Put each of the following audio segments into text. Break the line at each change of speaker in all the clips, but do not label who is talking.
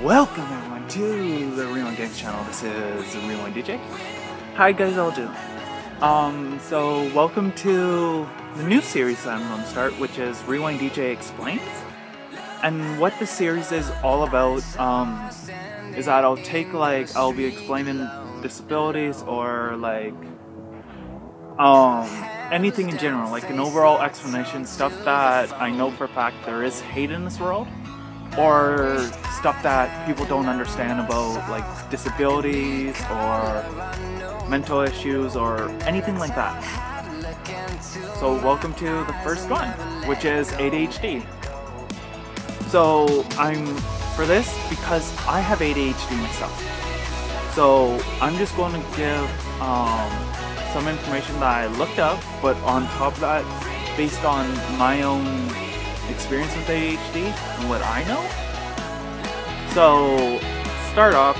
Welcome everyone to the Rewind Games channel. This is RewindDJ. How you guys all doing? So welcome to the new series that I'm going to start, which is RewindDJ Explains. And what the series is all about is that I'll be explaining disabilities or like anything in general, like an overall explanation, stuff that I know for a fact there is hate in this world, or stuff that people don't understand about, like disabilities or mental issues or anything like that. So welcome to the first one, which is ADHD. So I'm for this because I have ADHD myself. So I'm just going to give some information that I looked up, but on top of that, based on my own experience with ADHD and what I know. So start off,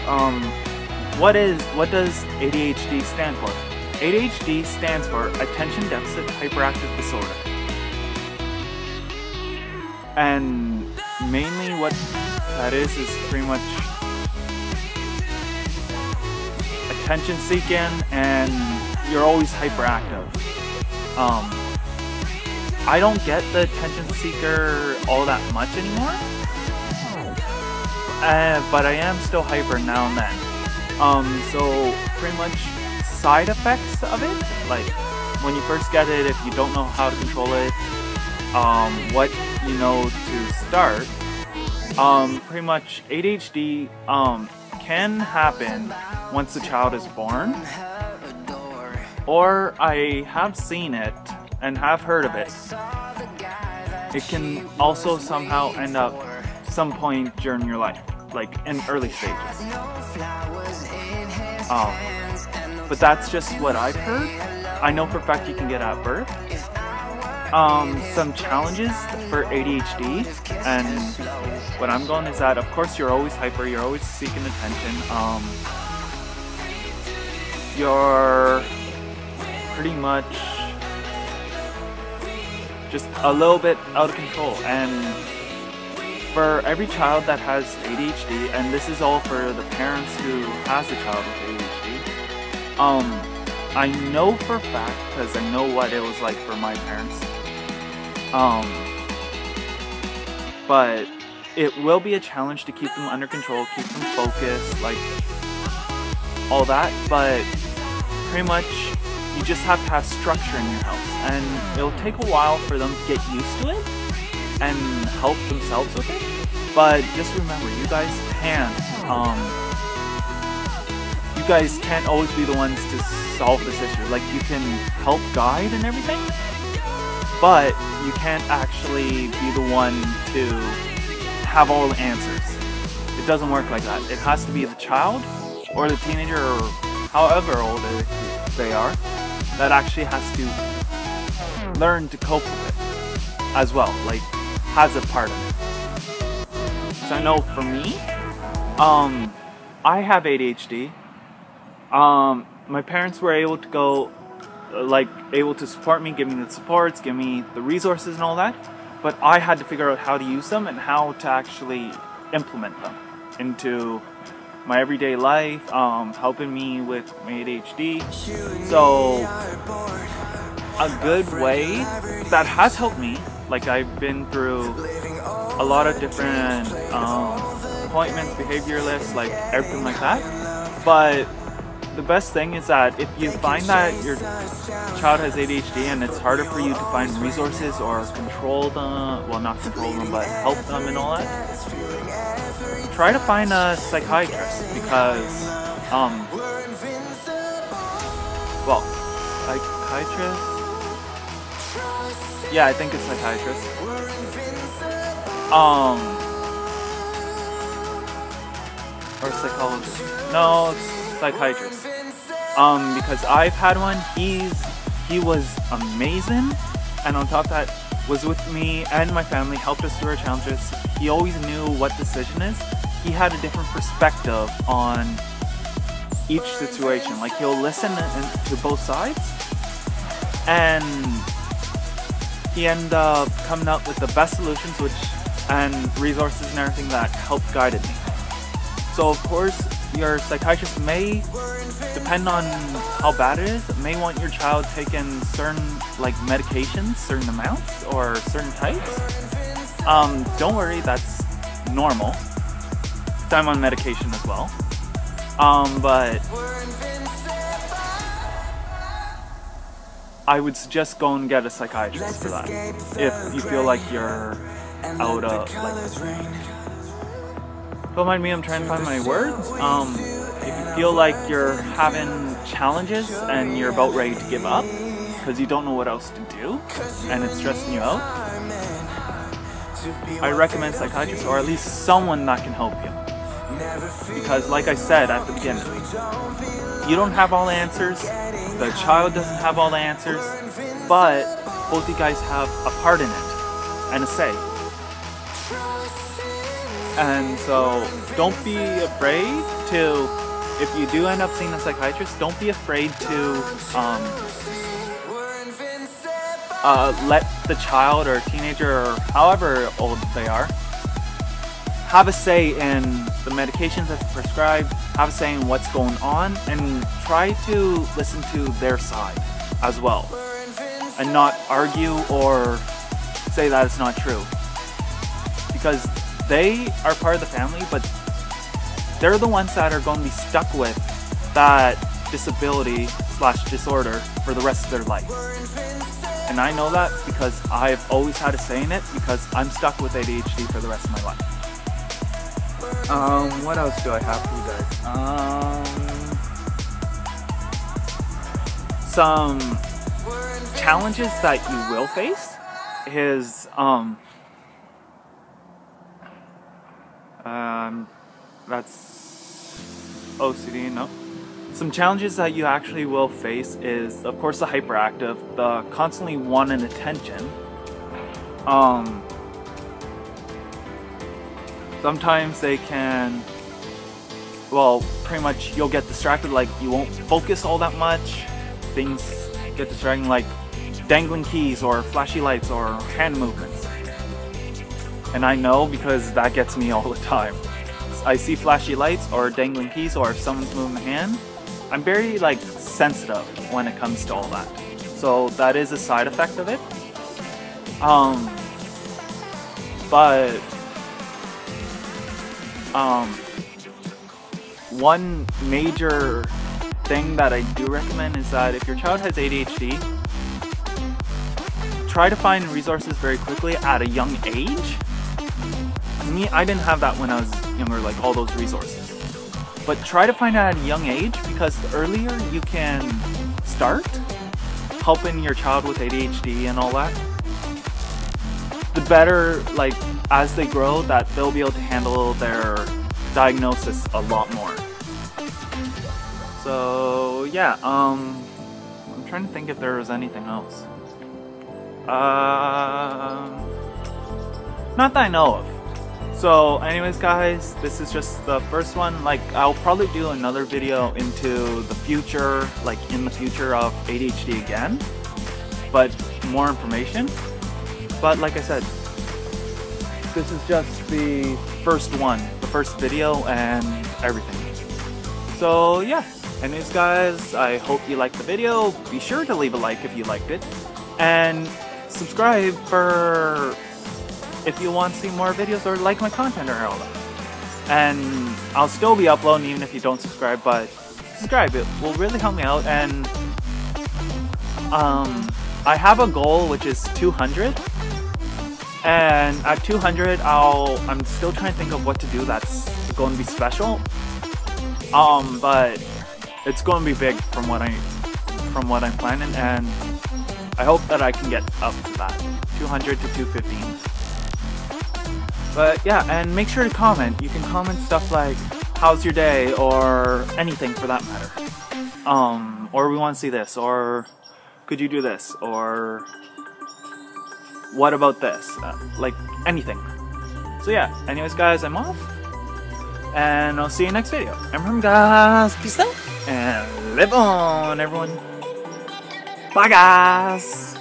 what does ADHD stand for? ADHD stands for Attention Deficit Hyperactive Disorder. And mainly what that is pretty much attention seeking, and you're always hyperactive. I don't get the attention seeker all that much anymore, but I am still hyper now and then. So pretty much side effects of it, like when you first get it, if you don't know how to control it, what you know to start. Pretty much ADHD can happen once the child is born, or I have seen it and have heard of it. It can also somehow end up some point during your life, like in early stages. But that's just what I've heard. I know for a fact you can get at birth. Some challenges for ADHD, and what I'm going is that of course you're always hyper, you're always seeking attention. You're pretty much just a little bit out of control, and for every child that has ADHD, and this is all for the parents who has a child with ADHD, I know for a fact, because I know what it was like for my parents, but it will be a challenge to keep them under control, keep them focused, like all that, but pretty much you just have to have structure in your house, and it'll take a while for them to get used to it and help themselves with it. But just remember, you guys can't always be the ones to solve this issue. Like, you can help guide and everything, but you can't actually be the one to have all the answers. It doesn't work like that. It has to be the child or the teenager or however old they are that actually has to learn to cope with it as well, like has a part of it. So I know for me, I have ADHD. My parents were able to able to support me, give me the supports, give me the resources and all that, but I had to figure out how to use them and how to actually implement them into my everyday life, helping me with my ADHD. So a good way that has helped me, like I've been through a lot of different appointments, behavioralists, like everything like that, but the best thing is that if you find that your child has ADHD and it's harder for you to find resources or control them, well, not control them, but help them and all that, try to find a psychiatrist, because well, psychiatrist, yeah, I think it's psychiatrist, or psychologist, no, it's psychiatrist, because I've had one. He was amazing, and on top of that was with me and my family, helped us through our challenges. He always knew what decision is. He had a different perspective on each situation. Like, he'll listen to both sides, and he ended up coming up with the best solutions, and resources and everything that helped guided me. So of course, your psychiatrist may, depend on how bad it is, may want your child taking certain like medications, certain amounts, or certain types. Don't worry, that's normal. I'm on medication as well. But I would suggest go and get a psychiatrist for that if you feel like you're out of like. Don't mind me, I'm trying to find my words. If you feel like you're having challenges and you're about ready to give up because you don't know what else to do and it's stressing you out, I recommend psychiatrist or at least someone that can help you. Because like I said at the beginning, you don't have all the answers, the child doesn't have all the answers, but both you guys have a part in it and a say. And so don't be afraid to, if you do end up seeing a psychiatrist, don't be afraid to let the child or teenager or however old they are have a say in the medications that's prescribed, have a say in what's going on, and try to listen to their side as well. And not argue or say that it's not true. Because they are part of the family, but they're the ones that are going to be stuck with that disability / disorder for the rest of their life. And I know that because I've always had a say in it because I'm stuck with ADHD for the rest of my life. What else do I have for you guys? Some challenges that you will face is, that's OCD, no. Some challenges that you actually will face is, of course, the hyperactive, the constantly wanting attention. Sometimes they can, well, pretty much you'll get distracted, like you won't focus all that much. Things get distracting, like dangling keys or flashy lights or hand movements. And I know because that gets me all the time. I see flashy lights or dangling keys or if someone's moving the hand, I'm very like sensitive when it comes to all that. So that is a side effect of it. But one major thing that I do recommend is that if your child has ADHD, try to find resources very quickly at a young age. Me, I didn't have that when I was younger, like all those resources. But try to find it at a young age because the earlier you can start helping your child with ADHD and all that, the better, like, as they grow, that they'll be able to handle their diagnosis a lot more. So yeah, I'm trying to think if there was anything else. Not that I know of. So anyways guys, this is just the first one. Like, I'll probably do another video into the future, like in the future of ADHD again, but more information. But like I said, this is just the first one, the first video and everything. So yeah, anyways guys, I hope you liked the video. Be sure to leave a like if you liked it, and subscribe for if you want to see more videos or like my content or all that. And I'll still be uploading even if you don't subscribe, but subscribe, it will really help me out. And I have a goal which is 200, and at 200 I'm still trying to think of what to do that's going to be special. But it's going to be big from what I'm planning, and I hope that I can get up to that 200 to 215. But yeah, and make sure to comment. You can comment stuff like, how's your day, or anything for that matter. Or we want to see this, or could you do this, or what about this? Like, anything. So yeah, anyways guys, I'm off. And I'll see you next video. And remember guys, peace out, and live on everyone. Bye guys!